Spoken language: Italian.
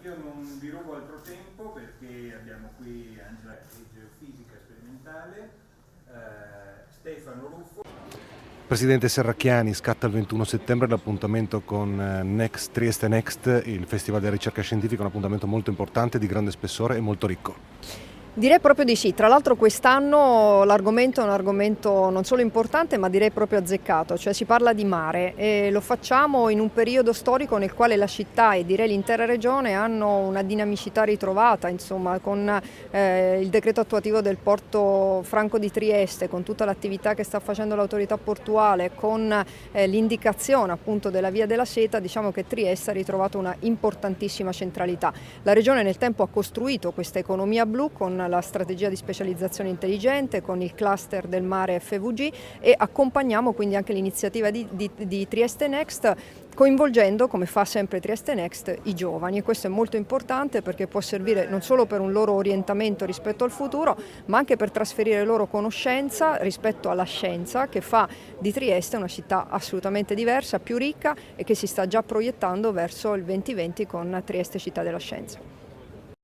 Io non vi rubo altro tempo perché abbiamo qui Angela di Geofisica Sperimentale, Stefano Ruffo. Presidente Serracchiani, scatta il 21 settembre l'appuntamento con Trieste Next, il Festival della ricerca scientifica, un appuntamento molto importante, di grande spessore e molto ricco. Direi proprio di sì, tra l'altro quest'anno l'argomento è un argomento non solo importante ma direi proprio azzeccato, cioè si parla di mare e lo facciamo in un periodo storico nel quale la città e direi l'intera regione hanno una dinamicità ritrovata, insomma con il decreto attuativo del porto franco di Trieste, con tutta l'attività che sta facendo l'autorità portuale, con l'indicazione appunto della via della seta, diciamo che Trieste ha ritrovato una importantissima centralità. La regione nel tempo ha costruito questa economia blu con la strategia di specializzazione intelligente, con il cluster del mare FVG e accompagniamo quindi anche l'iniziativa di Trieste Next, coinvolgendo, come fa sempre Trieste Next, i giovani, e questo è molto importante perché può servire non solo per un loro orientamento rispetto al futuro, ma anche per trasferire loro conoscenza rispetto alla scienza, che fa di Trieste una città assolutamente diversa, più ricca e che si sta già proiettando verso il 2020 con Trieste Città della Scienza.